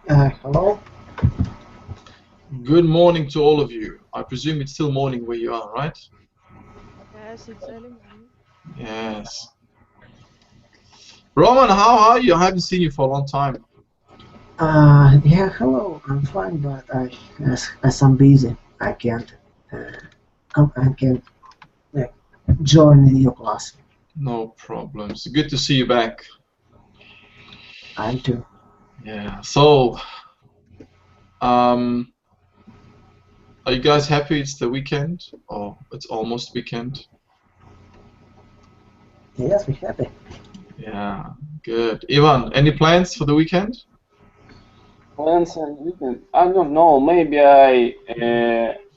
Hello. Good morning to all of you. I presume it's still morning where you are, right? Yes, it's early morning. Yes. Roman, how are you? I haven't seen you for a long time. Yeah, hello. I'm fine, but as I'm busy, uh, I can't uh, join your class. No problems. Good to see you back. I'm too. Yeah. So, um, are you guys happy it's the weekend? Or it's almost weekend? Yes, we're happy. Yeah, good. Ivan, any plans for the weekend? Plans and weekend. I don't know. Maybe I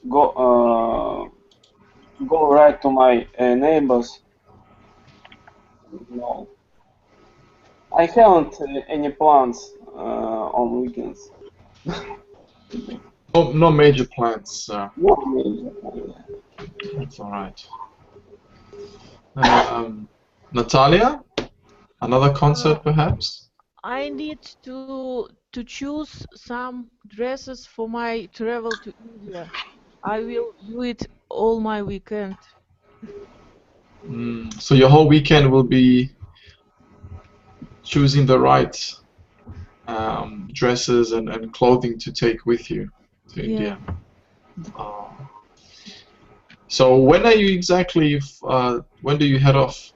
go right to my neighbors. No, I haven't any plans on weekends. Oh, no major plans. No, maybe. That's all right. Natalia, another Uh, concert perhaps? I need to choose some dresses for my travel to India. I will do it all my weekend. So your whole weekend will be choosing the right dresses and clothing to take with you to Yeah. India. Oh. So when are you exactly, when do you head off?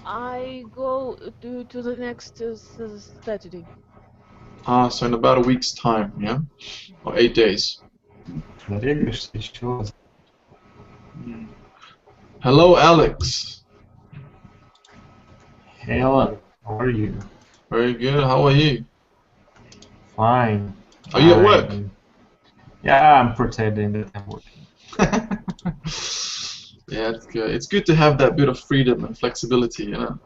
I go to the next Saturday. So in about a week's time, yeah? Or 8 days. Зарегишься еще. Hello, Alex. Hey Alan, how are you? Very good. How are you? Fine. Are you at work? Yeah, I'm pretending that I'm working. Yeah, it's good. It's good to have that bit of freedom and flexibility, you know?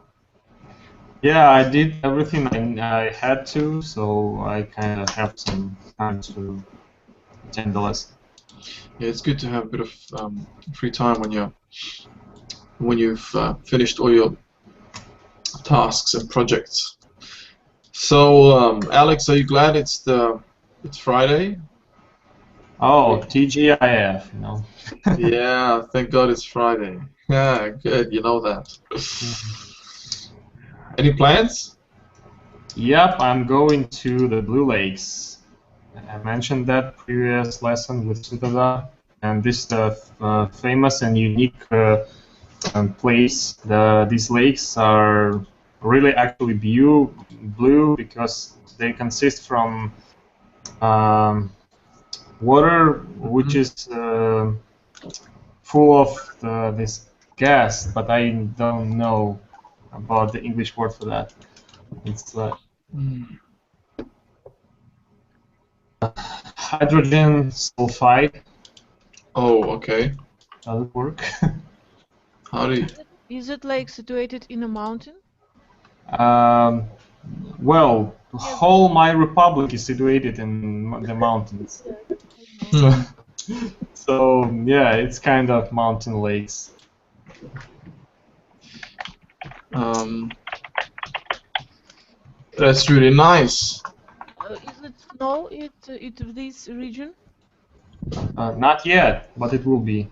Yeah, I did everything I had to, so I kind of have some time to attend the lesson. Yeah, it's good to have a bit of free time when you've finished all your tasks and projects. So, Alex, are you glad it's Friday? Oh, TGIF, you know. Yeah, thank God it's Friday. Yeah, good. You know that. Any plans? Yep, I'm going to the Blue Lakes. I mentioned that previous lesson with Sutada, and this is a famous and unique place. These lakes are really actually blue because they consist from water which is full of this gas, but I don't know about the English word for that. It's hydrogen sulfide. Oh, okay. Does it work? How do you? Is it like situated in a mountain? Well, whole my republic is situated in the mountains. So yeah, it's kind of mountain lakes. That's really nice. Is it snow it this region? Not yet, but it will be.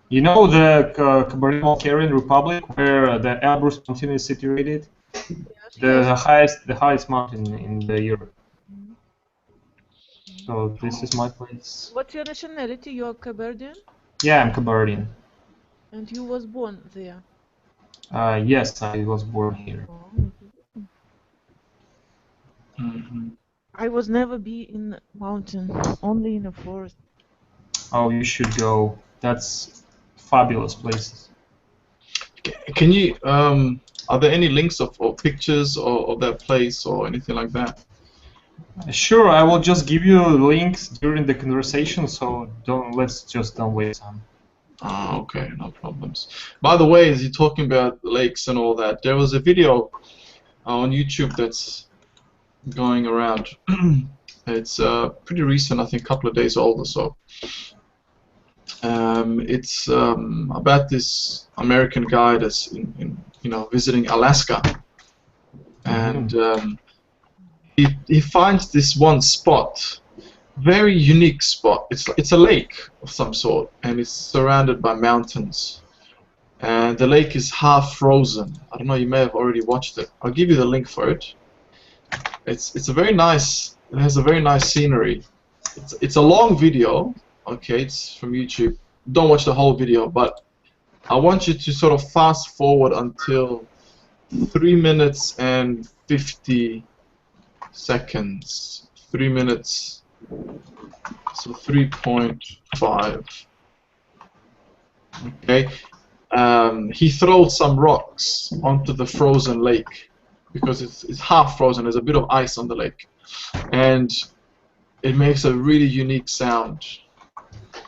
You know the Kabardino-Balkarian Republic, where the Elbrus mountain is situated, Yes, the highest mountain in the Europe. So this is my place. What's your nationality? You're Kabardian? Yeah, I'm Kabardian. And you was born there? Yes, I was born here. I was never be in mountain, only in a forest. Oh, you should go. That's fabulous places. Can you? Are there any links or pictures of that place or anything like that? Sure, I will just give you links during the conversation. So let's just don't waste time. Ah, okay, no problems. By the way, as you're talking about lakes and all that, there was a video on YouTube that's going around. It's pretty recent, I think, a couple of days old or so. It's about this American guy that's visiting Alaska, and he finds this one spot, very unique spot. It's a lake of some sort, and it's surrounded by mountains. And the lake is half frozen. I don't know. You may have already watched it. I'll give you the link for it. It's a very nice. It has a very nice scenery. It's a long video. Okay, it's from YouTube. Don't watch the whole video, but I want you to sort of fast forward until 3 minutes and 50 seconds. 3 minutes. So 3.5. Okay. He throws some rocks onto the frozen lake because it's half frozen. There's a bit of ice on the lake, and it makes a really unique sound.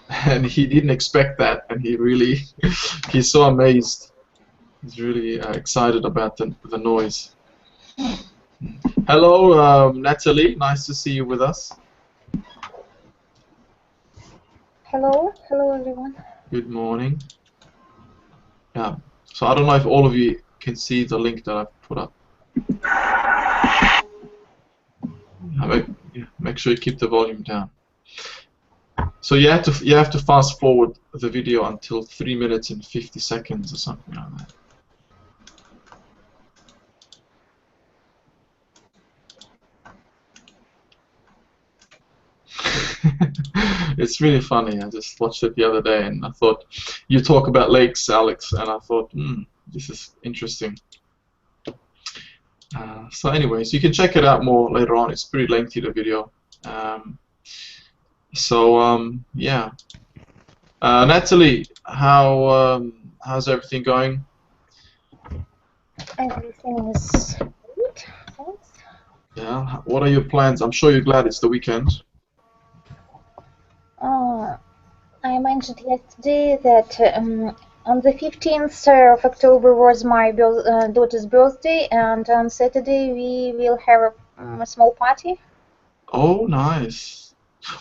And he didn't expect that, and he's so amazed. He's really excited about the noise. Hello, Natalie. Nice to see you with us. Hello everyone. Good morning. Yeah. So I don't know if all of you can see the link that I've put up. Make sure you keep the volume down. So you have to fast forward the video until 3 minutes and 50 seconds or something like that. It's really funny. I just watched it the other day, and I thought, you talk about lakes, Alex, and I thought, this is interesting. So anyways, you can check it out more later on. It's pretty lengthy, the video. Yeah. Natalie, how's everything going? Everything is good, thanks. Yeah. What are your plans? I'm sure you're glad it's the weekend. I mentioned yesterday that on the 15th of October was my daughter's birthday, and on Saturday we will have a small party. Oh, nice.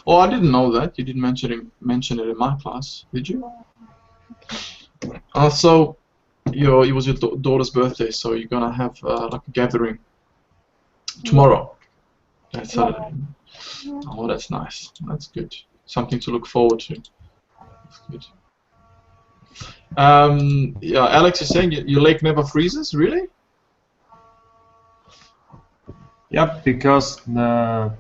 Oh, I didn't know that. You didn't mention it in my class, did you? So, it was your daughter's birthday, so you're gonna have like a gathering tomorrow. That's Saturday. Oh, that's nice. That's good. Something to look forward to. That's good. Yeah, Alex is saying your lake never freezes, really? Yep, because of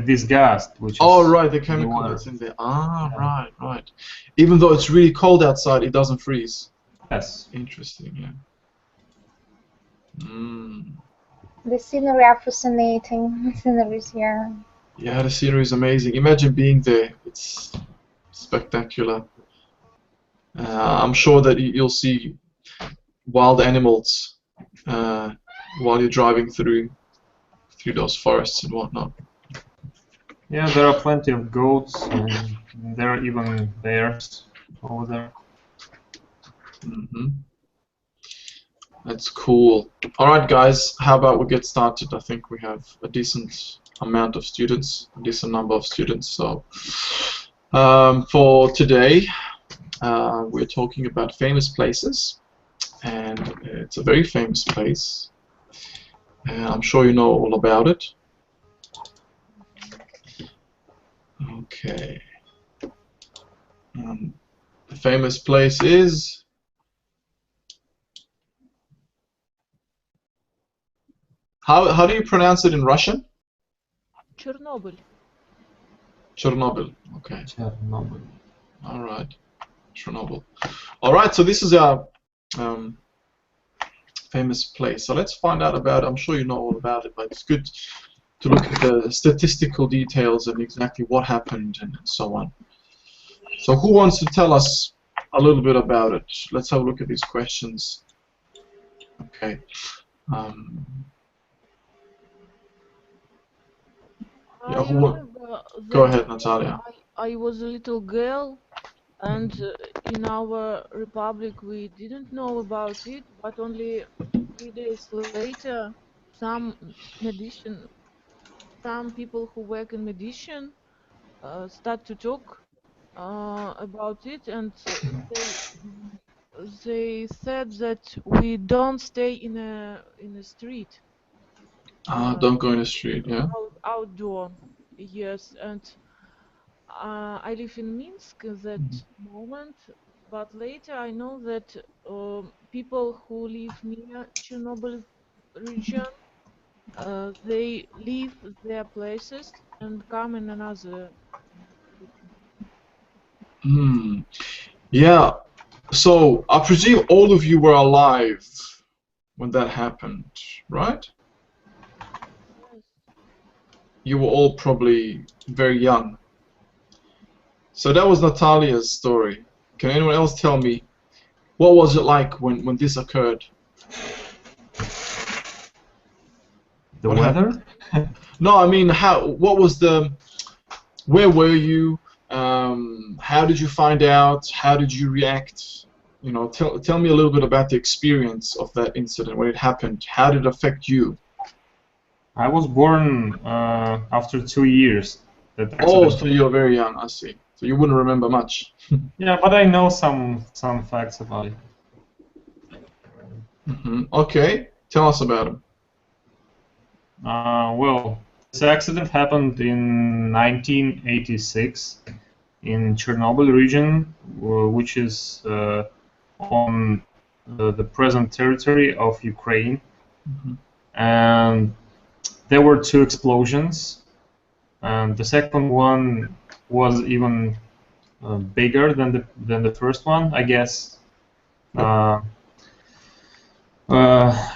this gas, which is right, the chemical that's in there. Right. Even though it's really cold outside, it doesn't freeze. Yes. Interesting, yeah. The scenery are fascinating. Sceneries here. Yeah, the scenery is amazing. Imagine being there. It's spectacular. I'm sure that you'll see wild animals while you're driving through those forests and whatnot. Yeah, there are plenty of goats, and there are even bears over there. That's cool. Alright guys, how about we get started? I think we have a decent amount of students, a decent number of students. So for today, we're talking about famous places, and it's a very famous place. I'm sure you know all about it. Okay. The famous place is... How do you pronounce it in Russian? Chernobyl. Chernobyl. Okay. Chernobyl. All right. Chernobyl. All right. So this is a famous place. So let's find out about it. I'm sure you know all about it, but it's good to look at the statistical details and exactly what happened and so on. So who wants to tell us a little bit about it? Let's have a look at these questions. Okay. Yeah, go ahead, Natalia. I was a little girl, and in our republic we didn't know about it, but only 3 days later, some people who work in medicine start to talk about it, and they they said that we don't stay in a street, Don't go in the street, yeah? outdoor. Yes, and I live in Minsk at that moment, but later I know that people who live near Chernobyl region, they leave their places and come in another city. Hmm. Yeah, so I presume all of you were alive when that happened, right? Yes. You were all probably very young. So that was Natalia's story. Can anyone else tell me what was it like when this occurred? The What weather? No, I mean, where were you? How did you find out? How did you react? You know, tell me a little bit about the experience of that incident when it happened. How did it affect you? I was born after 2 years. That Oh, accident. so you're very young, I see. So you wouldn't remember much. Yeah, but I know some facts about it. Okay, tell us about him. Well, this accident happened in 1986 in Chernobyl region, which is on the present territory of Ukraine. And there were two explosions, and the second one was even bigger than the first one, I guess. A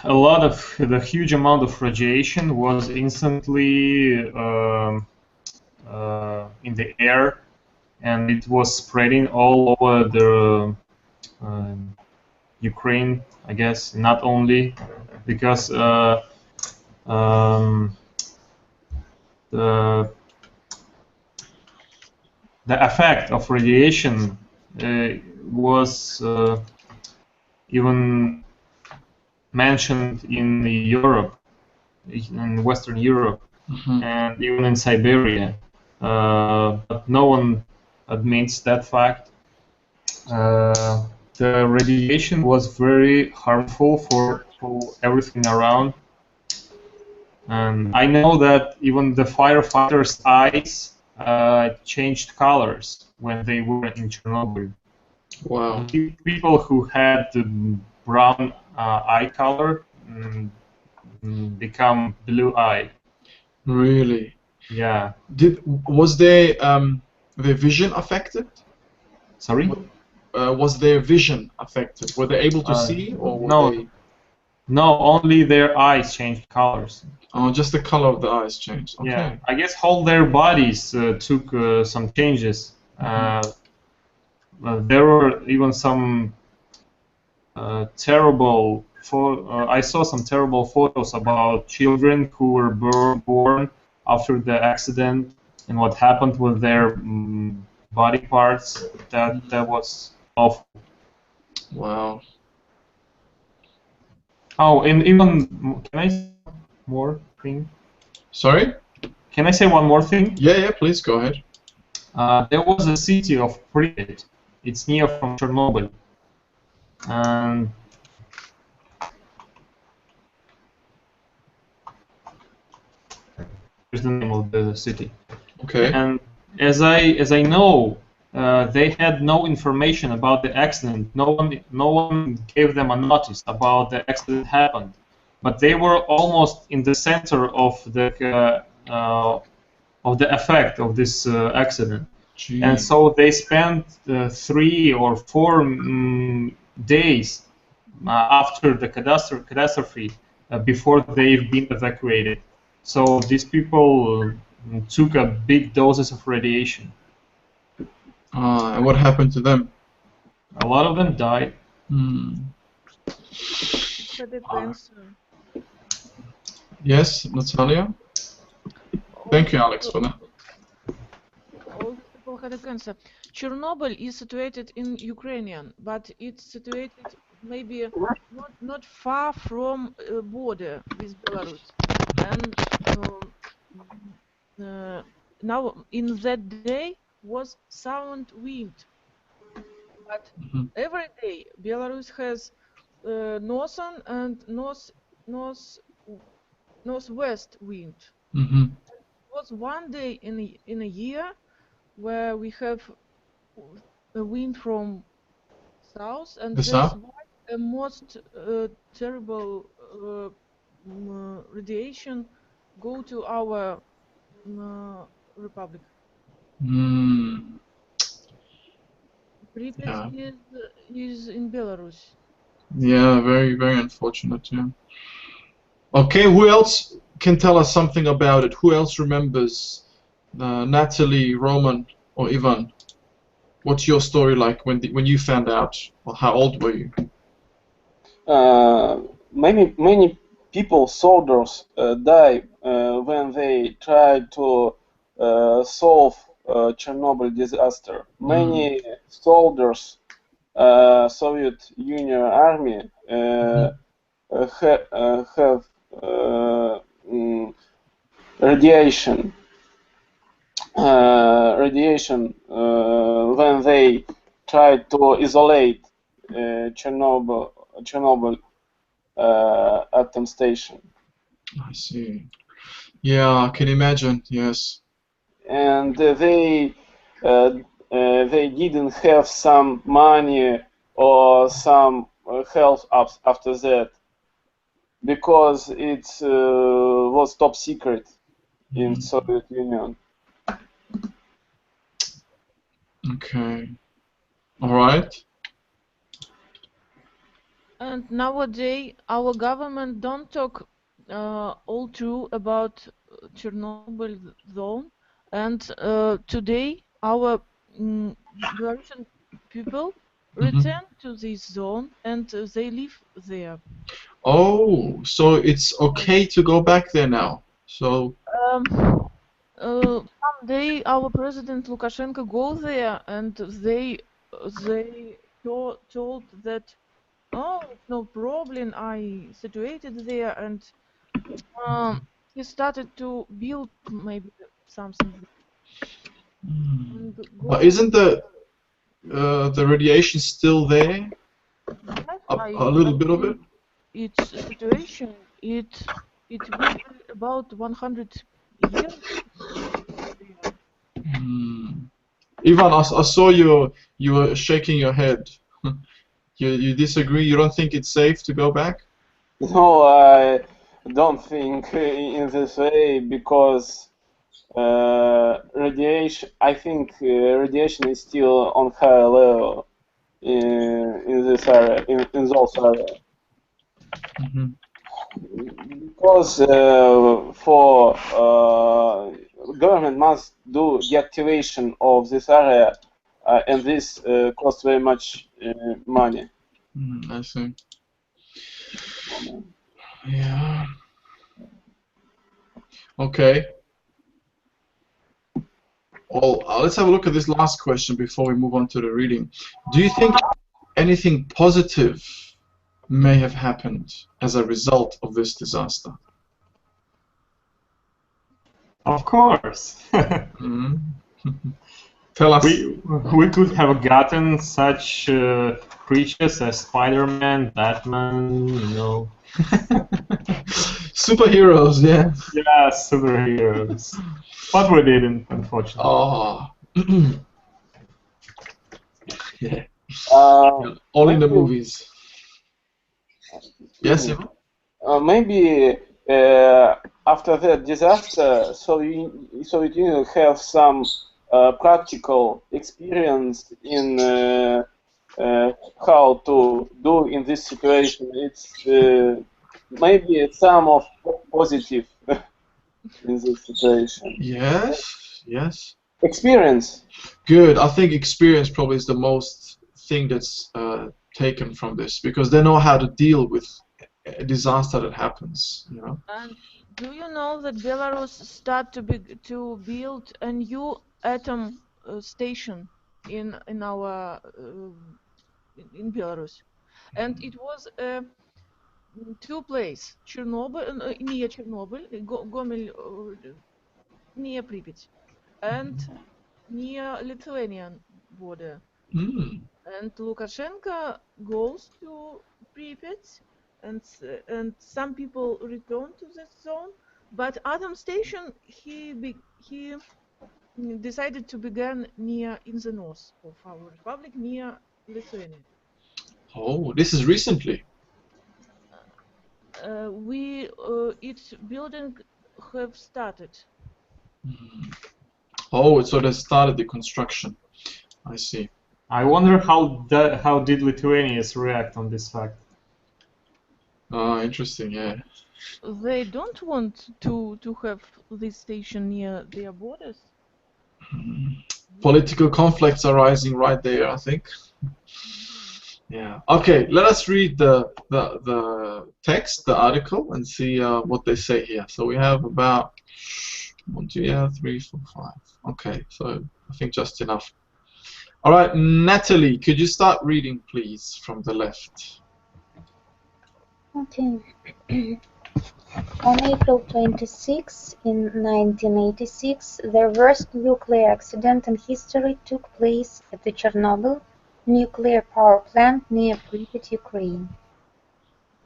lot of the huge amount of radiation was instantly in the air, and it was spreading all over the Ukraine, I guess, not only because um, the the effect of radiation was even mentioned in Europe, in Western Europe, and even in Siberia. But no one admits that fact. The radiation was very harmful for everything around. And I know that even the firefighters' eyes changed colors when they were in Chernobyl. Wow. People who had the brown eye color become blue-eyed. Really? Yeah. Was their vision affected? Sorry? Was their vision affected? Were they able to see, or were No. they? No, only their eyes changed colors. Oh, just the color of the eyes changed. Okay. Yeah, I guess all their bodies took some changes. There were even some terrible. I saw some terrible photos about children who were born after the accident and what happened with their body parts. That was awful. Wow. Oh, and even can I say one more thing? Sorry? Can I say one more thing? Yeah, please go ahead. There was a city of Pripyat. It's near from Chernobyl, and here's the name of the city. Okay. And as I know, they had no information about the accident. No one gave them a notice about the accident happened, but they were almost in the center of the effect of this accident. Gee. And so they spent 3 or 4 days after the catastrophe before they've been evacuated. So these people took a big doses of radiation. And what happened to them? A lot of them died. Had a cancer. Yes, Natalia? Thank you, Alex, for that. All people had a cancer. Chernobyl is situated in Ukrainian, but it's situated maybe not far from border with Belarus. And now in that day was sound wind. But Mhm. every day Belarus has northern and northwest wind. Mhm. It was one day in a year where we have a wind from south, and The that's south? why the most terrible radiation go to our republic. Mm. Pripyat Yeah. is in Belarus. Yeah, very, very unfortunate, yeah. Okay, who else can tell us something about it? Who else remembers Natalie, Roman, or Ivan? What's your story like when you found out? Or how old were you? Many people, soldiers, die when they try to solve Chernobyl disaster. Mm. Many soldiers, Soviet Union army, Mhm. have mm, radiation when they try to isolate Chernobyl atom station, I see. Yeah, I can imagine. Yes. and uh, they didn't have some money or some help after that because it was top secret in Mm. Soviet Union. Okay. All right. And nowadays, our government don't talk all true about Chernobyl zone. And today, our Belarusian people Mhm. return to this zone and they live there. Oh, so it's okay to go back there now. So, Um, Someday, our president Lukashenko go there and they told that, oh, it's no problem. I situated there, and um, he started to build maybe something and but go. isn't the radiation still there? Yes, A little I bit of it? think its situation it will be about 100 years there. Hmm. Ivan, I saw you were shaking your head. You disagree? You don't think it's safe to go back? No, I don't think in this way because radiation. I think radiation is still on high level in this area, in those area, Mhm. because for government must do deactivation of this area, and this costs very much money. I see. Yeah. Okay. Well, let's have a look at this last question before we move on to the reading. Do you think anything positive may have happened as a result of this disaster? Of course. Mhm. Tell us. we could have gotten such creatures as Spider-Man, Batman, Superheroes, yeah. yeah, superheroes. But we didn't, unfortunately. Oh. Yeah. Uh, Yeah. All in the maybe, movies. excuse Yes, me. Ivan? Maybe after that disaster, Soviet Union have some practical experience in how to do in this situation. It's maybe some of positive in this situation. Yes, yes. Experience. Good. I think experience probably is the most thing that's taken from this because they know how to deal with a disaster that happens, you know? And do you know that Belarus start to build a new atom station in our in Belarus, and it was two places, Chernobyl, near Chernobyl, Gomel, near Pripyat, and near Lithuanian border. Mm. And Lukashenko goes to Pripyat, and some people return to that zone. But Atom Station, he decided to begin near in the north of our republic, near Lithuania. Oh, this is recently. Its building have started. Oh, so they started the construction. I see. I wonder how did Lithuanians react on this fact. Oh, interesting. Yeah. They don't want to have this station near their borders. Political conflicts are rising right there, I think. Yeah. Okay, let us read the text, the article, and see what they say here. So we have about 1, 2, yeah, 3, 4, 5. Okay, so I think just enough. All right, Natalie, could you start reading, please, from the left? Okay. On April 26, in 1986, the worst nuclear accident in history took place at the Chernobyl nuclear power plant near Pripyat, Ukraine.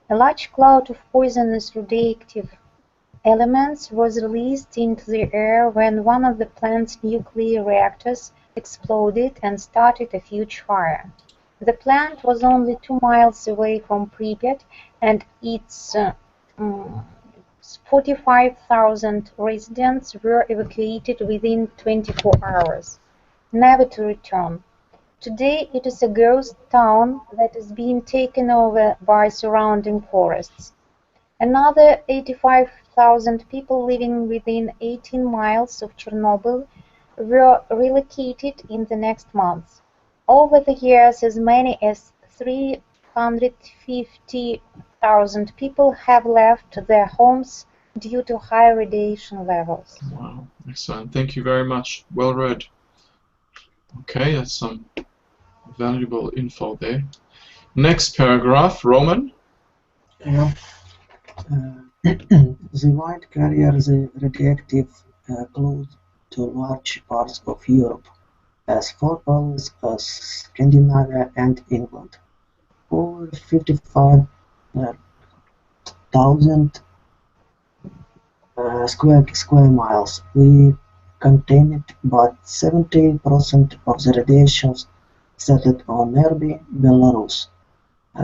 A large cloud of poisonous radioactive elements was released into the air when one of the plant's nuclear reactors exploded and started a huge fire. The plant was only 2 miles away from Pripyat, and its 45,000 residents were evacuated within 24 hours, never to return. Today it is a ghost town that is being taken over by surrounding forests. Another 85,000 people living within 18 miles of Chernobyl were relocated in the next months. Over the years, as many as 350,000 people have left their homes due to high radiation levels. Wow, excellent. Thank you very much. Well read. Okay, that's some valuable info there. Next paragraph, Roman. Yeah. The white carrier the radioactive close to large parts of Europe, as far away as Scandinavia and England. Over 55,000 square miles. We contained, but 70% of the radiation settled on nearby Belarus,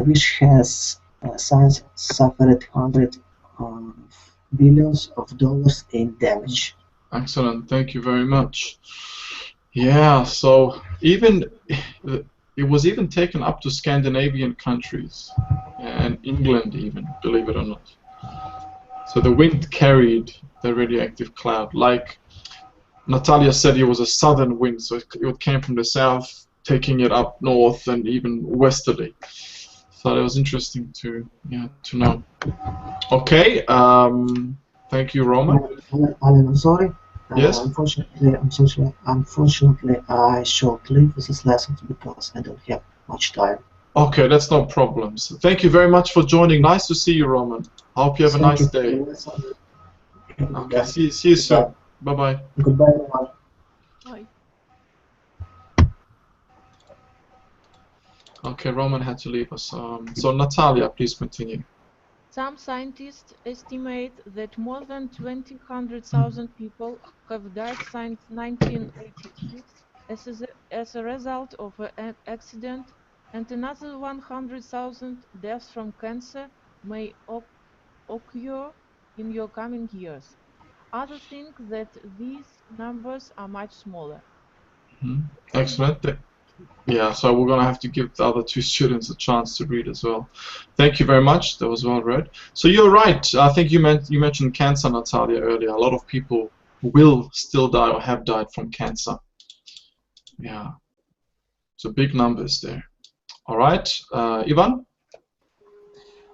which has since suffered hundreds of billions of dollars in damage. Excellent. Thank you very much. Yeah, so even it was even taken up to Scandinavian countries and England even, believe it or not. So the wind carried the radioactive cloud. Like Natalia said, it was a southern wind, so it came from the south, taking it up north and even westerly. So it was interesting to know. Okay, thank you, Roman. Alan, I'm sorry. Yes? Unfortunately, I should leave this lesson because I don't have much time. Okay, that's no problem. So thank you very much for joining. Nice to see you, Roman. I hope you have a nice day. Okay, see you soon. Bye-bye. Goodbye, everyone. Bye. Okay, Roman had to leave us. So Natalia, please continue. Some scientists estimate that more than 200,000 people have died since 1986 as a result of an accident, and another 100,000 deaths from cancer may occur in your coming years. Others think that these numbers are much smaller. Excellent. Yeah, so we're going to have to give the other two students a chance to read as well. Thank you very much. That was well read. So you're right. I think you mentioned cancer, Natalia, earlier. A lot of people will still die or have died from cancer. Yeah. So big numbers there. All right. Ivan?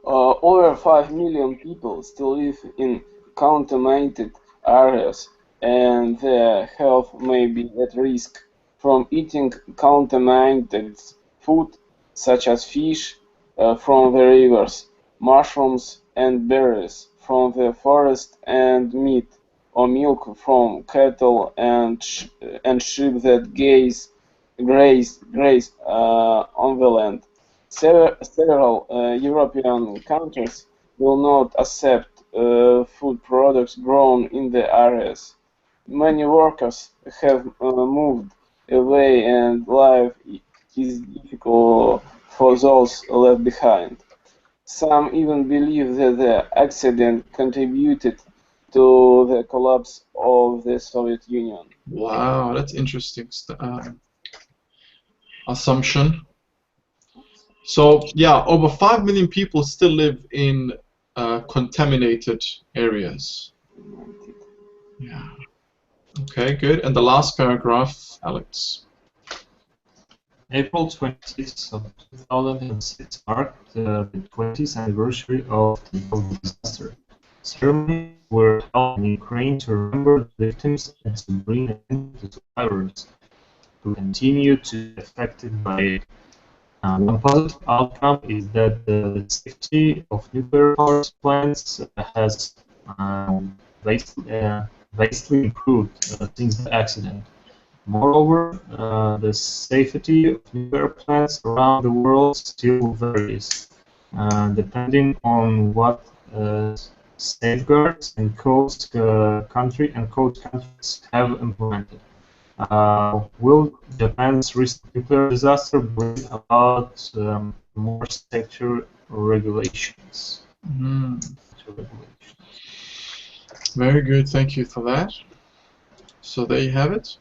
Over 5 million people still live in contaminated areas, and their health may be at risk from eating contaminated food such as fish from the rivers, mushrooms and berries from the forest, and meat or milk from cattle and sheep that graze graze on the land. Several European countries will not accept food products grown in the areas. Many workers have moved away, and life is difficult for those left behind. Some even believe that the accident contributed to the collapse of the Soviet Union. Wow, that's interesting assumption. So yeah, over 5 million people still live in contaminated areas. Yeah. Okay, good. And the last paragraph, Alex. April 26th of 2006 marked the 20th anniversary of the Chernobyl disaster. Ceremonies were held in Ukraine to remember the victims and to bring an end to survivors who continue to be affected by it. One positive outcome is that the safety of nuclear power plants has vastly improved since the accident. Moreover, the safety of nuclear plants around the world still varies, depending on what safeguards and coast countries have implemented. Will Japan's recent nuclear disaster bring about more stricter regulations? Very good, thank you for that. So there you have it.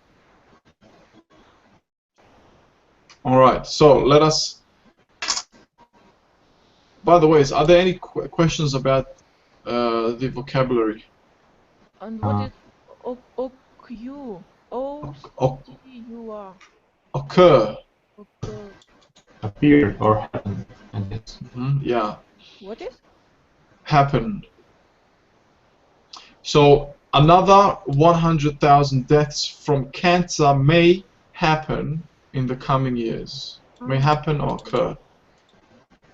Alright, so let us... By the way, are there any questions about the vocabulary? And what is OQ? O-C-U-R. Occur. Occur. Appear or happen, I guess. Yeah. What is? Happen. So another 100,000 deaths from cancer may happen in the coming years. May happen or occur.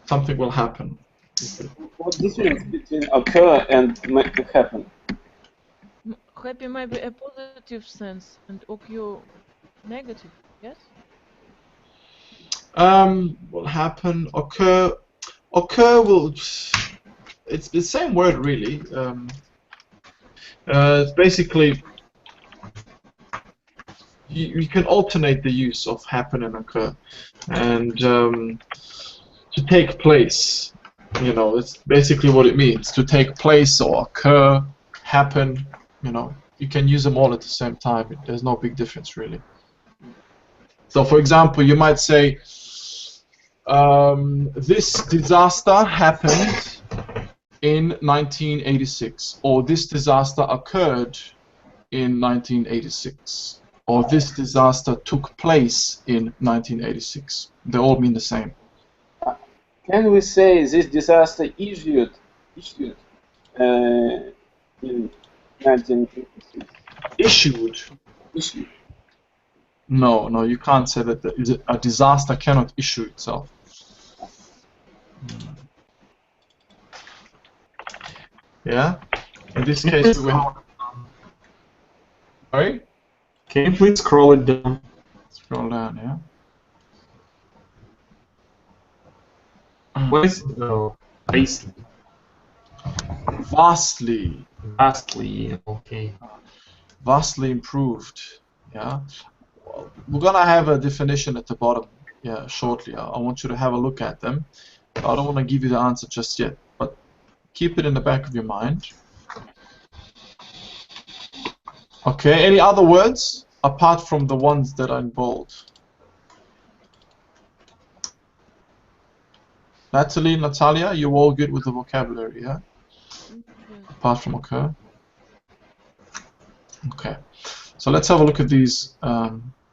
Something will happen. What difference between occur and happen? Happy might be a positive sense and occur negative, yes? Will happen, occur. Occur will... It's the same word, really. It's basically... You can alternate the use of happen and occur. And to take place, you know, it's basically what it means. To take place or occur, happen, you know, you can use them all at the same time. There's no big difference, really. So, for example, you might say, this disaster happened in 1986, or this disaster occurred in 1986, or this disaster took place in 1986. They all mean the same. Can we say this disaster issued in 1986? Issued? No, you can't say that a disaster cannot issue itself. Yeah? In this case, we have... Sorry? Can you please scroll it down? Scroll down, yeah. What is vastly? Vastly, okay. Vastly improved, yeah. Well, we're gonna have a definition at the bottom, yeah, shortly. I want you to have a look at them. I don't want to give you the answer just yet, but keep it in the back of your mind. Okay, any other words apart from the ones that are in bold? Natalie, Natalia, you all good with the vocabulary, yeah? Apart from occur? Okay. So let's have a look at these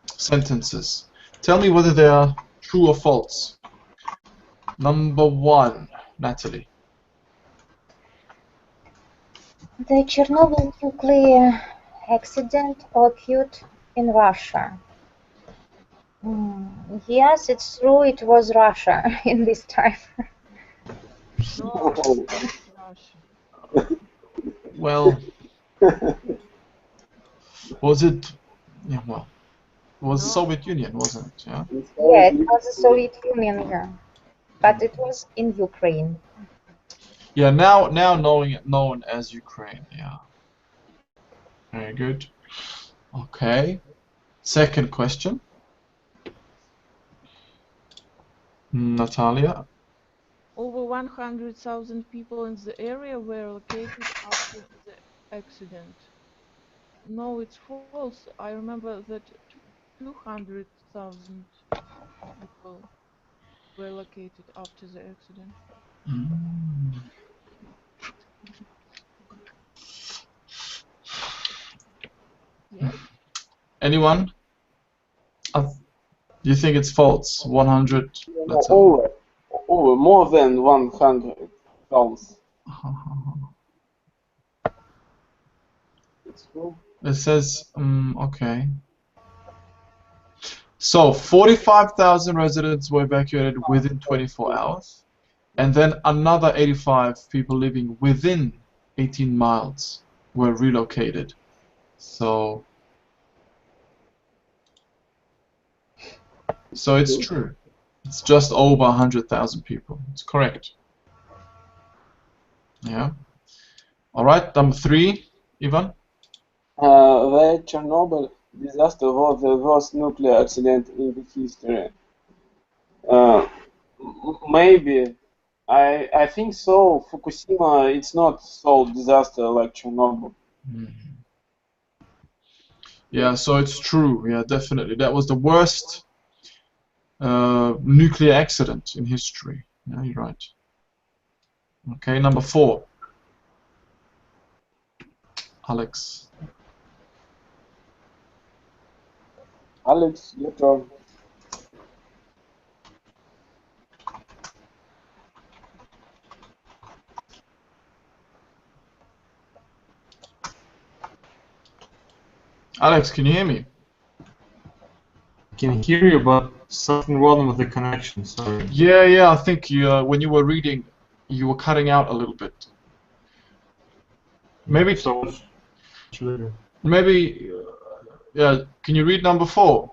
sentences. Tell me whether they are true or false. Number 1, Natalie. The Chernobyl nuclear accident occurred in Russia. Yes, it's true, it was Russia in this time. No, it's Russia. Well, was it... Yeah, well, was the No. Soviet Union, wasn't it? Yeah. Yeah, it was the Soviet Union, yeah. But it was in Ukraine. Yeah. Now known as Ukraine. Yeah. Very good. Okay. Second question. Natalia. Over 100,000 people in the area were located after the accident. No, it's false. I remember that 200,000 people were located after the accident. Mm. Yes? Anyone? Do you think it's false? 100? No, Let's have. over more than 100,000. It's true. It says, okay. So 45,000 residents were evacuated within 24 hours, and then another 85 people living within 18 miles were relocated. So it's true. It's just over 100,000 people. It's correct. Yeah. All right. Number 3, Ivan. The Chernobyl disaster was the worst nuclear accident in the history. Maybe. I think so. Fukushima, it's not so disaster like Chernobyl. Yeah, so it's true. Yeah, definitely. That was the worst nuclear accident in history. Yeah, you're right. Okay, number 4. Alex. Alex, your turn. Alex, can you hear me? I can hear you, but something wrong with the connection. Sorry. Yeah. I think when you were reading, you were cutting out a little bit. Maybe. So Maybe. Yeah. Can you read number 4?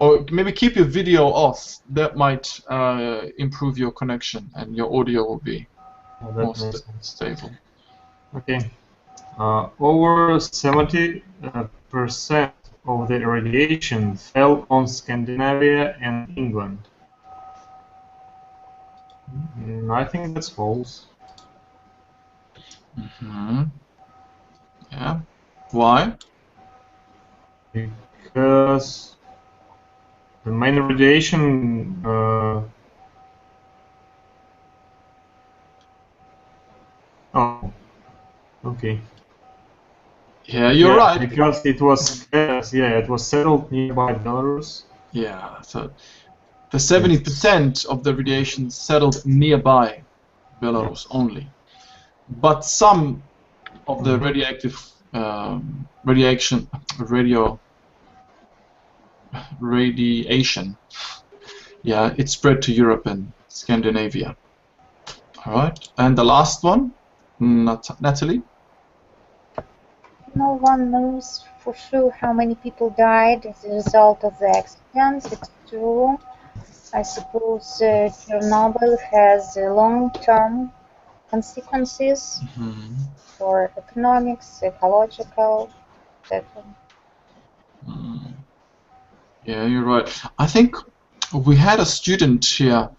Or maybe keep your video off. That might improve your connection, and your audio will be more stable. Okay. Over 70% of the radiation fell on Scandinavia and England. I think that's false. Yeah. Why? Because the main radiation oh, okay. Yeah, you're right. Because it was it was settled nearby Belarus. Yeah, so the 70% of the radiation settled nearby Belarus only, but some of the radioactive radiation, yeah, it spread to Europe and Scandinavia. All right, and the last one, Natalie. No one knows for sure how many people died as a result of the accident. It's true. I suppose Chernobyl has long-term consequences for economics, psychological, etc. Yeah, you're right. I think we had a student here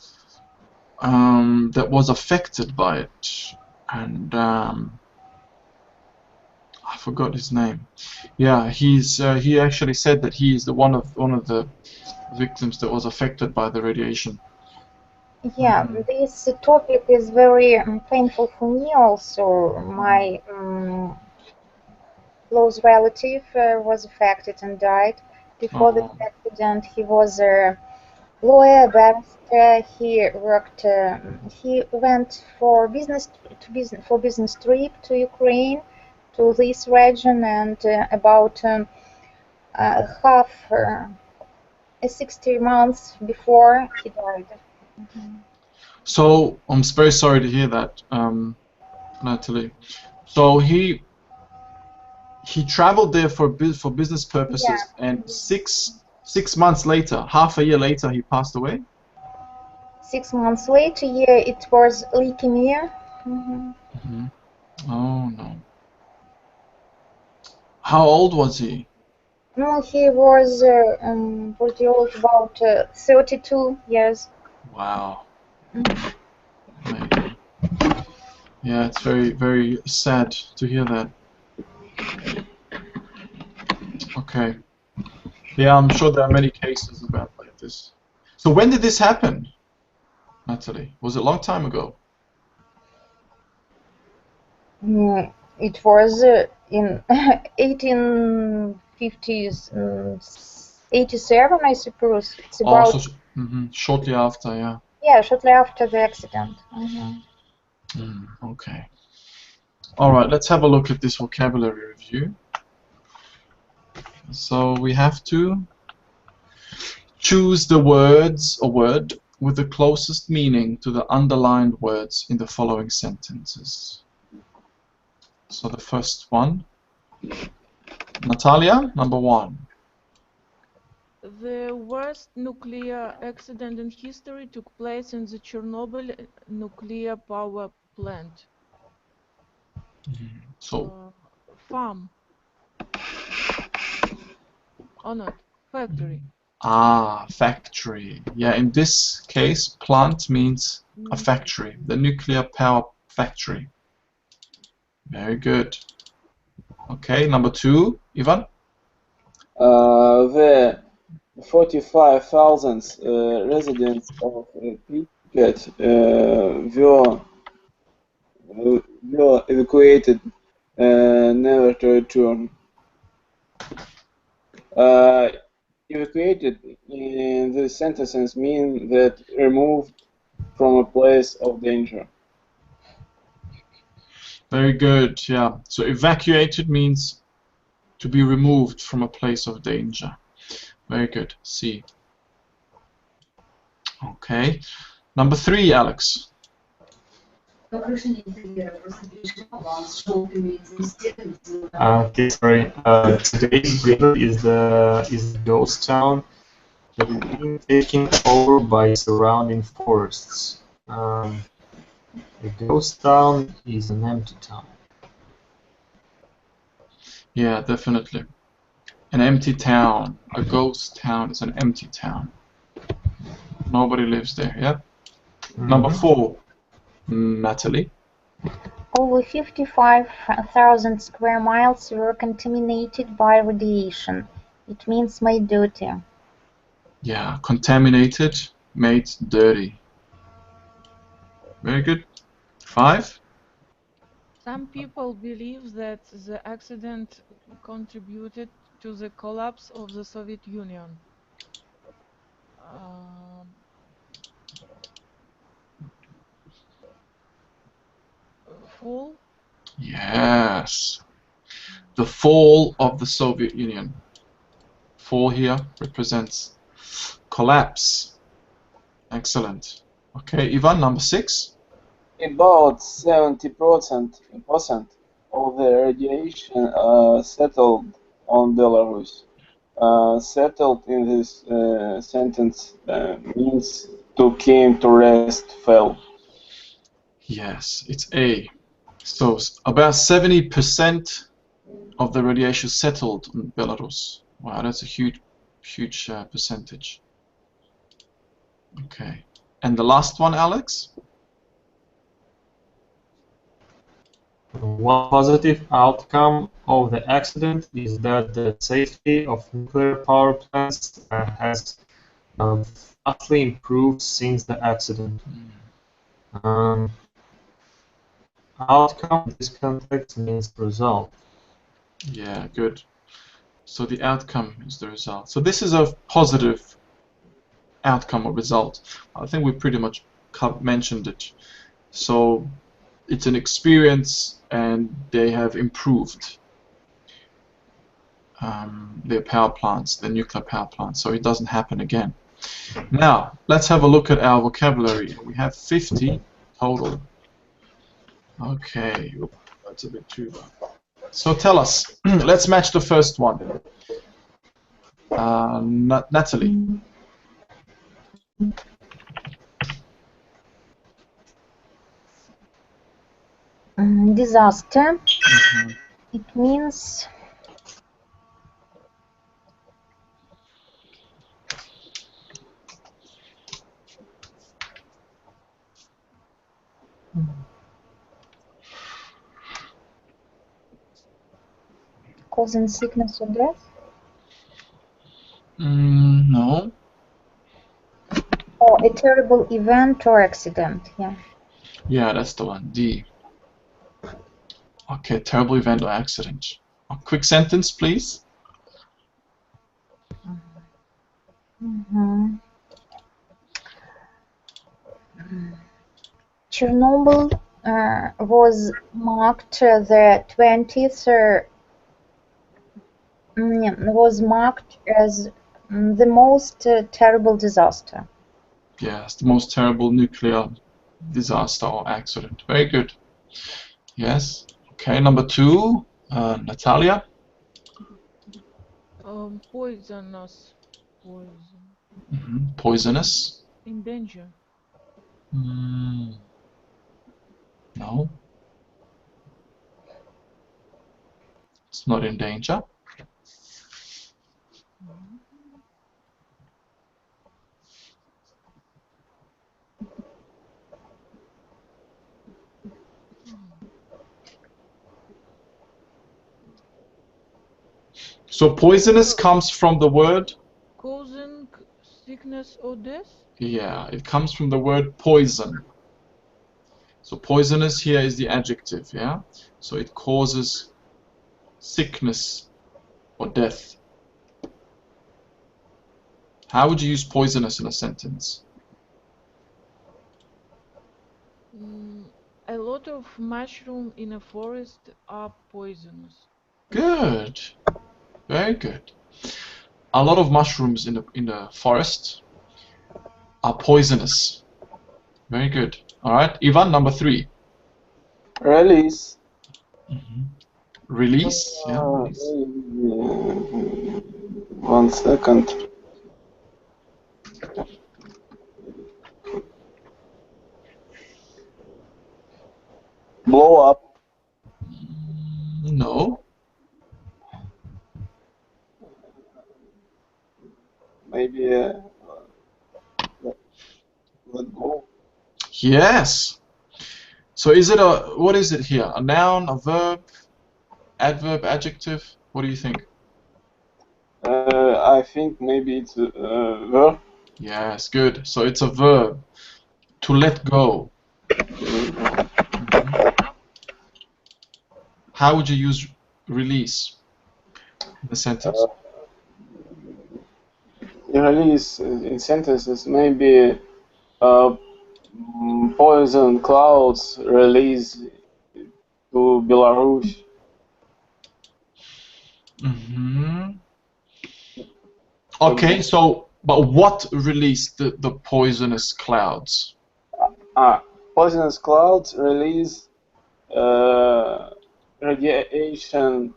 that was affected by it, and I forgot his name. Yeah, he actually said that he is the one of the victims that was affected by the radiation. Yeah, this topic is very painful for me also. My close relative was affected and died. Before the accident, he was a lawyer, barrister. He worked. He went for business trip to Ukraine, to this region, and about half 60 months before he died. So I'm very sorry to hear that, Natalie. So he traveled there for business purposes, and 6 months later, half a year later, he passed away? 6 months later, yeah, it was leukemia. Oh, no. How old was he? No, he was pretty old, about 32 years. Wow. Amazing. Yeah, it's very, very sad to hear that. Okay. Yeah, I'm sure there are many cases about like this. So when did this happen, Natalie? Was it a long time ago? It was in 1850s, 87, I suppose. It's about, Also, shortly after, yeah. yeah, shortly after the accident. Okay. All right, let's have a look at this vocabulary review. So we have to choose the words or word with the closest meaning to the underlined words in the following sentences. So the first one, Natalia, number 1. The worst nuclear accident in history took place in the Chernobyl nuclear power plant. So, Farm. Or not? Factory. Factory. Yeah, in this case, plant means a factory, the nuclear power factory. Very good. Okay, number 2, Ivan. The 45,000 residents of Pripyat were evacuated, never to return. Evacuated in this sentence mean that removed from a place of danger. Very good, yeah. So evacuated means to be removed from a place of danger. Very good. C. Okay. Number 3, Alex. Okay, sorry. Today's river is the ghost town that is being taken over by surrounding forests. A ghost town is an empty town. Yeah, definitely. An empty town. A ghost town is an empty town. Nobody lives there, yeah? Number 4, Natalie. Over 55,000 square miles were contaminated by radiation. It means made dirty. Yeah, contaminated, made dirty. Very good. 5. Some people believe that the accident contributed to the collapse of the Soviet Union. Fall? Yes. The fall of the Soviet Union. Fall here represents collapse. Excellent. Okay, Ivan, number 6. About 70% of the radiation settled on Belarus. Settled in this sentence means to came to rest, fell. Yes, it's A. So about 70% of the radiation settled in Belarus. Wow, that's a huge percentage. Okay. And the last one, Alex? One positive outcome of the accident is that the safety of nuclear power plants has vastly improved since the accident. Outcome in this context means result. Yeah, good. So the outcome is the result. So this is a positive outcome or result. I think we pretty much mentioned it. So it's an experience and they have improved their power plants, their nuclear power plants, so it doesn't happen again. Now, let's have a look at our vocabulary. We have 50 total. Okay, that's a bit too bad. So tell us, let's match the first one. Natalie. Disaster. It means causing sickness or death. No. Oh, a terrible event or accident. Yeah. Yeah, that's the one. D. Okay, terrible event or accident. A quick sentence, please. Chernobyl was marked the 20th was marked as the most terrible disaster. Yes, the most terrible nuclear disaster or accident. Very good. Yes. Okay, number 2, Natalia. Poisonous. Poison. Poisonous. In danger. No. It's not in danger. So poisonous comes from the word? Causing sickness or death? Yeah, it comes from the word poison. So poisonous here is the adjective, yeah? So it causes sickness or death. How would you use poisonous in a sentence? A lot of mushrooms in a forest are poisonous. Good. Very good. A lot of mushrooms in the forest are poisonous. Very good. All right, Ivan, number 3. Release. Release. Yeah. Release. 1 second. Blow up. No. Maybe let go. Yes. So is it what is it here? A noun, a verb, adverb, adjective? What do you think? I think maybe it's a verb. Yes, good. So it's a verb. To let go. How would you use release in the sentence? Release in sentences maybe poison clouds release to Belarus. Okay, so but what released the poisonous clouds? Poisonous clouds release radiation.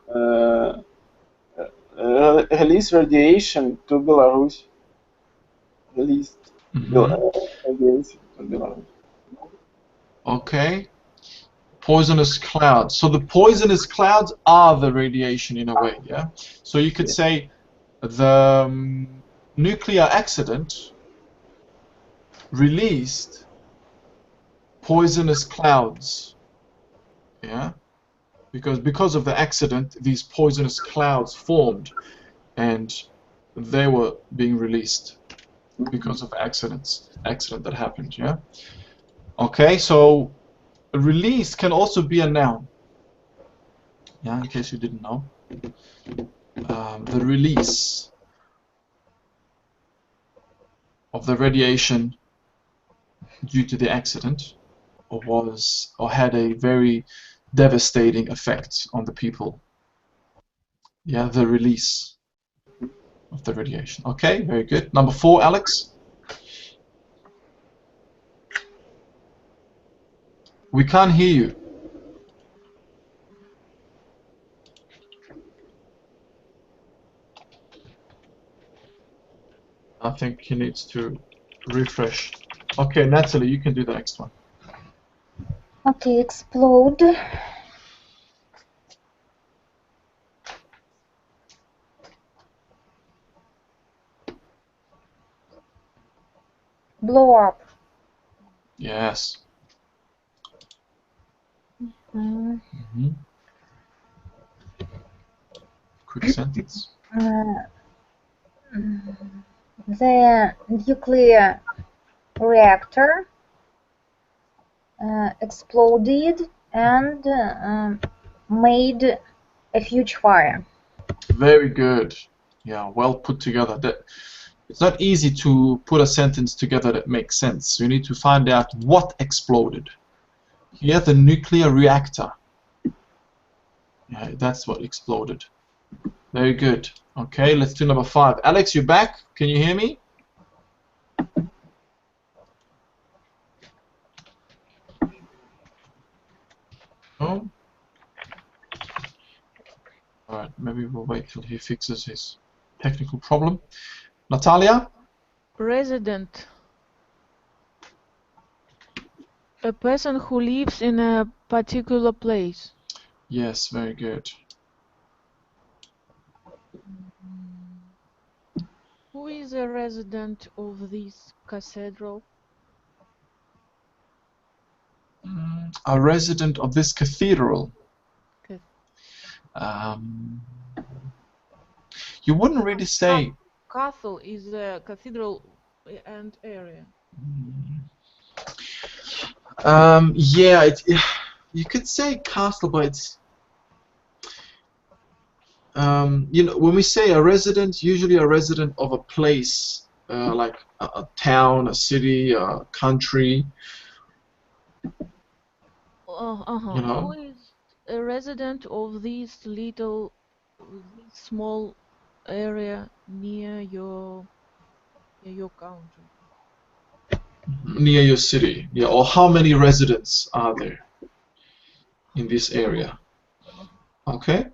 Release radiation to Belarus. Released radiation to Belarus. Okay. Poisonous clouds. So the poisonous clouds are the radiation in a way, yeah? So you could say the nuclear accident released poisonous clouds, yeah? Because of the accident, these poisonous clouds formed, and they were being released because of the accident that happened, yeah? Okay, so release can also be a noun. Yeah, in case you didn't know. The release of the radiation due to the accident or had a very devastating effect on the people. Yeah, the release of the radiation. Okay, very good. Number 4, Alex. We can't hear you. I think he needs to refresh. Okay, Natalie, you can do the next one. Okay, explode. Blow up. Yes. Mm, Quick sentence. The nuclear reactor exploded and made a huge fire. Very good. Yeah, well put together. It's not easy to put a sentence together that makes sense. You need to find out what exploded. Here, the nuclear reactor. Yeah, that's what exploded. Very good. Okay, let's do number 5. Alex, you back? Can you hear me? Oh. Alright, maybe we'll wait till he fixes his technical problem. Natalia? Resident. A person who lives in a particular place. Yes, very good. Who is a resident of this cathedral? A resident of this cathedral. Okay. You wouldn't really say... Castle is a cathedral and area. Yeah, you could say castle, but it's... you know, when we say a resident, usually a resident of a place, like a town, a city, a country. You know? Who is a resident of this small area near your country? Near your city, yeah. Or how many residents are there in this area? Okay.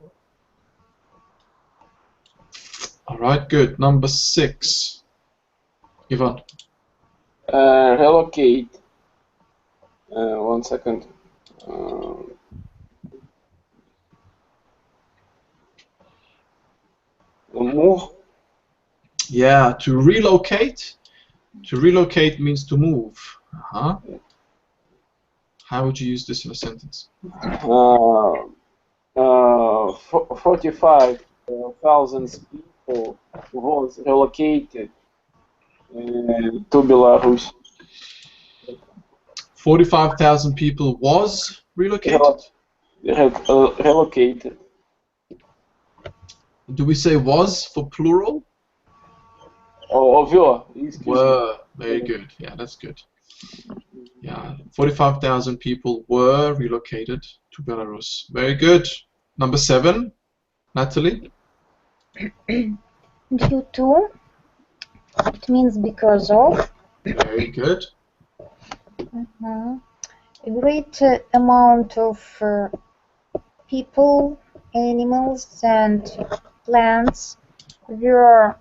All right, good. Number 6. Ivan. Relocate. 1 second. Move. Yeah, to relocate. To relocate means to move. How would you use this in a sentence? 45,000 people was relocated to Belarus. 45,000 people was relocated? Relocated. Do we say was for plural? Were. Were. Very good. Yeah, that's good. Yeah, 45,000 people were relocated to Belarus. Very good. Number 7, Natalie. Due to, it means because of. Very good. A great amount of people, animals, and plants were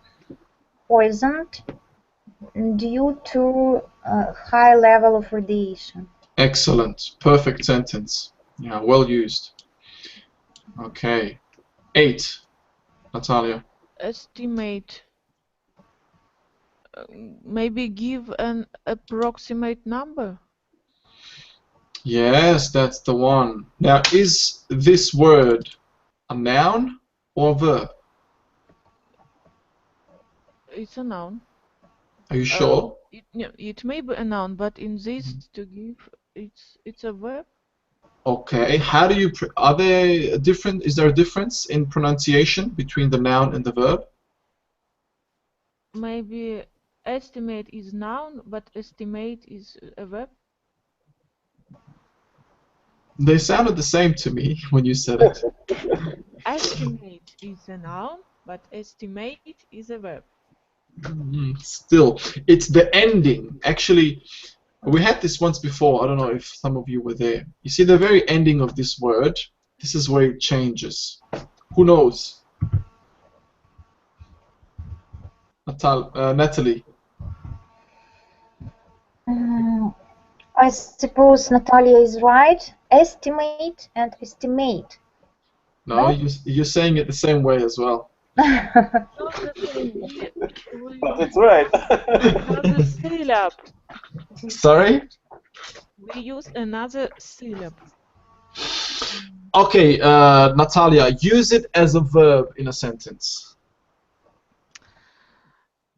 poisoned due to a high level of radiation. Excellent. Perfect sentence. Yeah, well used. Okay. 8, Natalia. Estimate. Maybe give an approximate number. Yes, that's the one. Now, is this word a noun or a verb? It's a noun. Are you sure? It may be a noun, but in this to give, it's a verb. Okay. How do you? Are there different? Is there a difference in pronunciation between the noun and the verb? Maybe estimate is noun, but estimate is a verb. They sounded the same to me when you said it. Estimate is a noun, but estimate is a verb. Still, it's the ending. Actually, we had this once before. I don't know if some of you were there. You see the very ending of this word? This is where it changes. Who knows? Natalie. I suppose Natalia is right. Estimate and estimate. No, No? you're saying it the same way as well. Not the same. But it's right. Another syllab. Sorry? We use another syllab. Okay, Natalia, use it as a verb in a sentence.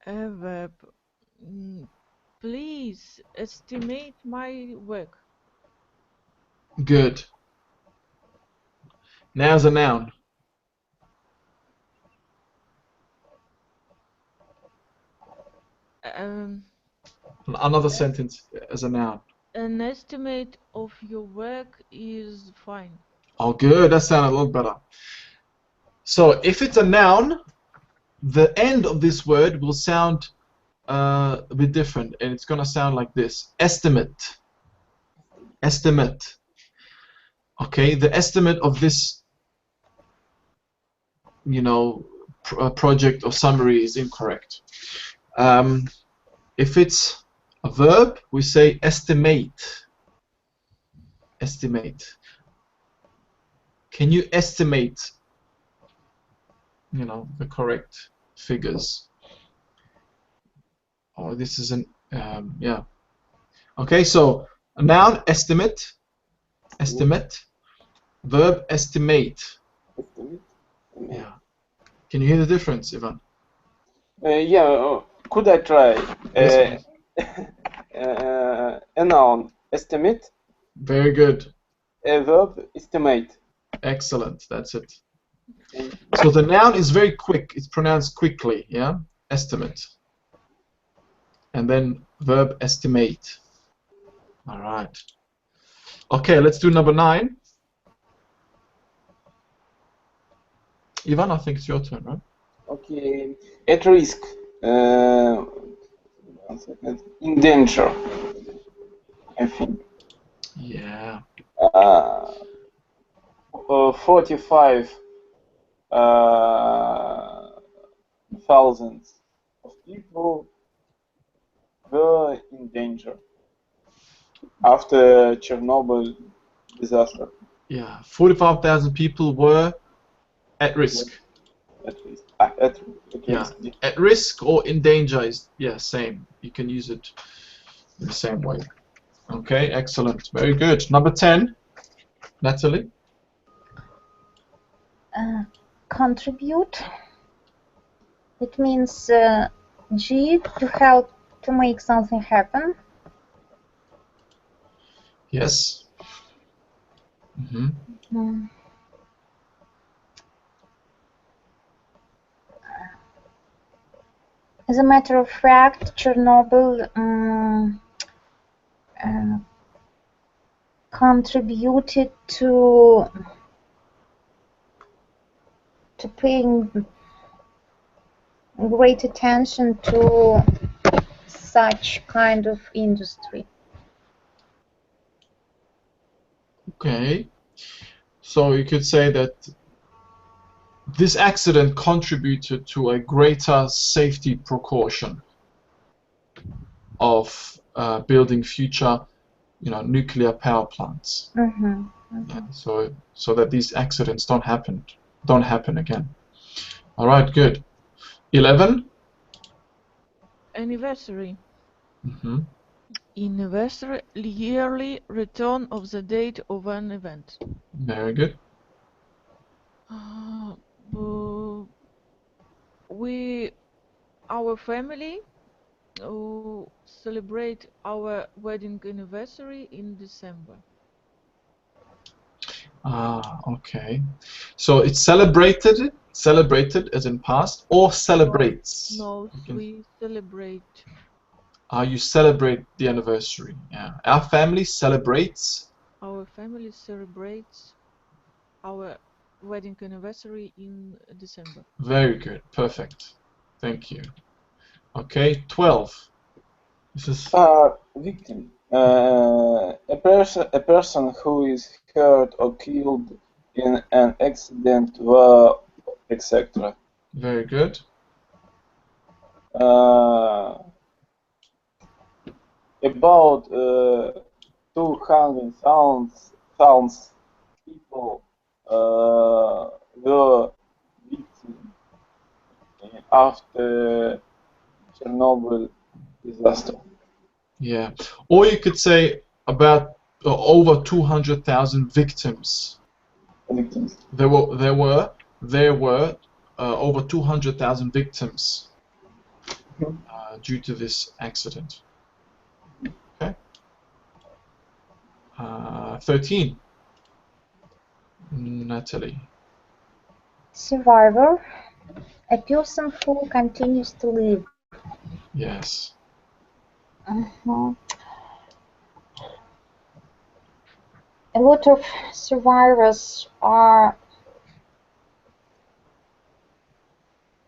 A verb. Please estimate my work. Good. Now as a noun. Another sentence as a noun. An estimate of your work is fine. Oh, good. That sounded a lot better. So if it's a noun, the end of this word will sound a bit different, and it's going to sound like this. Estimate. Estimate. Okay, the estimate of this, project or summary is incorrect. If it's a verb, we say estimate. Estimate. Can you estimate, the correct figures? Oh, this isn't, yeah. Okay, so a noun, estimate. Estimate. Verb, estimate. Yeah. Can you hear the difference, Ivan? Yeah, could I try? Yes, A noun, estimate. Very good. A verb, estimate. Excellent. That's it. So the noun is very quick. It's pronounced quickly, yeah? Estimate. And then verb, estimate. All right. Okay, let's do number 9. Ivan, I think it's your turn, right? Okay, at risk. 1 second. In danger, I think. Yeah. 45 thousands of people were in danger after Chernobyl disaster. Yeah. 45,000 people were at risk. At least. At Yeah. risk. At risk or in danger is, same. You can use it in the same way. Okay, excellent. Very good. Number 10, Natalie. Contribute. It means G, to help to make something happen. Yes. Mm-hmm. As a matter of fact, Chernobyl contributed to paying great attention to such kind of industry. Okay. So you could say that this accident contributed to a greater safety precaution of building future, nuclear power plants. Yeah, so that these accidents don't happen again. All right, good. 11. Anniversary. Mm-hmm. Anniversary, yearly return of the date of an event. Very good. Our family celebrate our wedding anniversary in December. Okay. So it's celebrated as in past, or celebrates? No, we celebrate. You celebrate the anniversary. Yeah. Our family celebrates. Our family celebrates our wedding anniversary in December. Very good. Perfect. Thank you. Okay, 12. This is victim. A person who is hurt or killed in an accident, war, etc. very good. about 200,000 people were victims after Chernobyl disaster. Yeah. Or you could say about over 200,000 victims. Victims. There were over 200,000 victims due to this accident. Okay. 13. Natalie. Survivor, a person who continues to live. Yes. Mhm. A lot of survivors are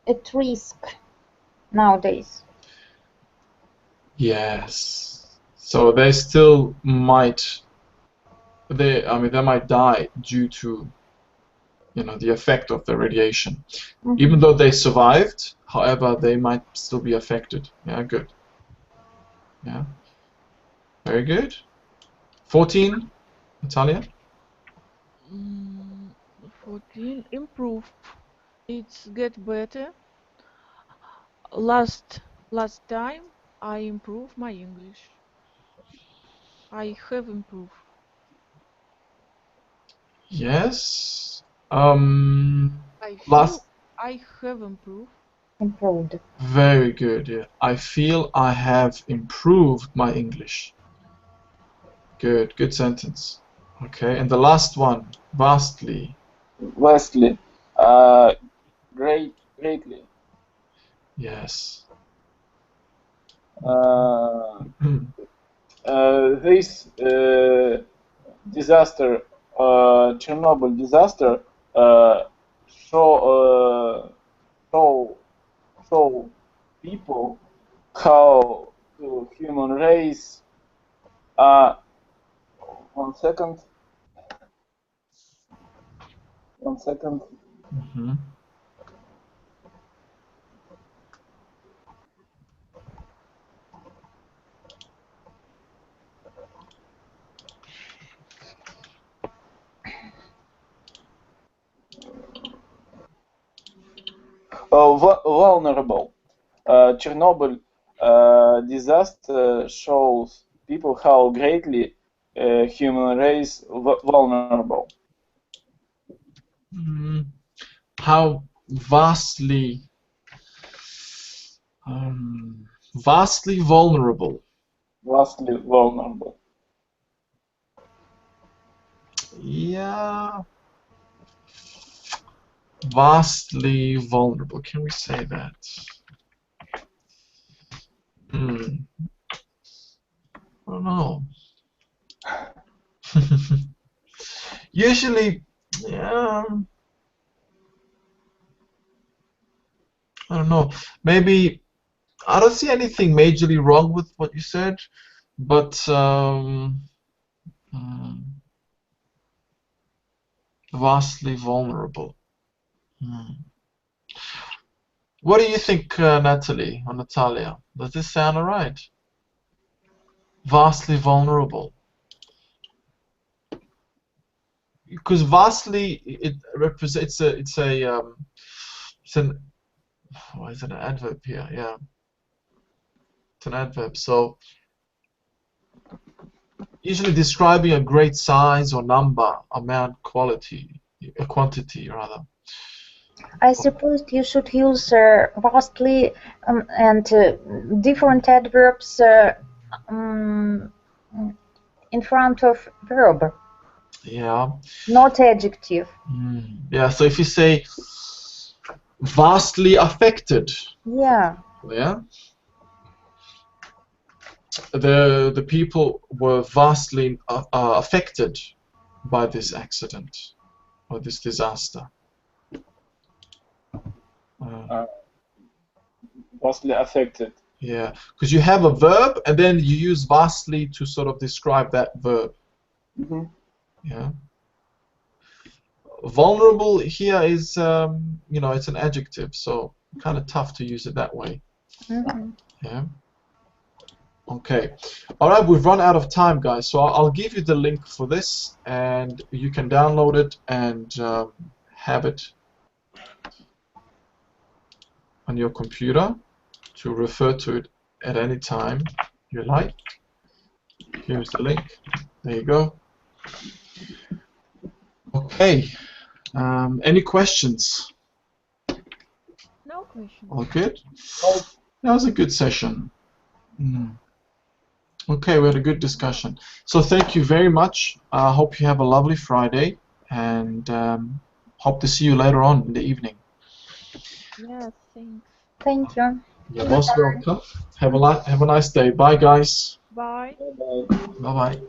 at risk nowadays. Yes. So they still might. They might die due to the effect of the radiation. Even though they survived, however, they might still be affected. Yeah, good. Yeah, very good. 14, Natalia. 14. Improve. It's get better. Last time I improved my English. I have improved. Yes. I feel Last. I have improved. Improved. Very good. Yeah. I feel I have improved my English. Good. Good sentence. Okay. And the last one, vastly. Vastly. Greatly. Yes. This disaster, Chernobyl disaster, show show people how the human race. Uh, 1 second. 1 second. Mhm. Vulnerable. Chernobyl disaster shows people how greatly human race vulnerable. How vastly vulnerable. Vastly vulnerable. Yeah, vastly vulnerable. Can we say that? I don't know. Usually, yeah, I don't know. Maybe I don't see anything majorly wrong with what you said, but vastly vulnerable. What do you think, Natalie or Natalia? Does this sound alright? Vastly vulnerable. Because vastly, it represents it's an why is it an adverb here? Yeah, it's an adverb. So usually describing a great size or number, amount, quality, a quantity rather. I suppose you should use vastly and different adverbs um, in front of verb, Yeah. not adjective. Yeah. So if you say vastly affected, Yeah. yeah, the people were vastly affected by this accident or this disaster. Vastly affected. Yeah, because you have a verb and then you use vastly to sort of describe that verb. Yeah. Vulnerable here is, it's an adjective, so kind of tough to use it that way. Yeah. Okay. All right, we've run out of time, guys. So I'll give you the link for this, and you can download it and have it on your computer to refer to it at any time you like. Here's the link. There you go. Okay. Any questions? No question. All good? That was a good session. Okay, we had a good discussion. So thank you very much. I hope you have a lovely Friday, and hope to see you later on in the evening. Yes, thanks. Thank you. You're most welcome. Have a nice day. Bye, guys. Bye. Bye-bye. Bye-bye.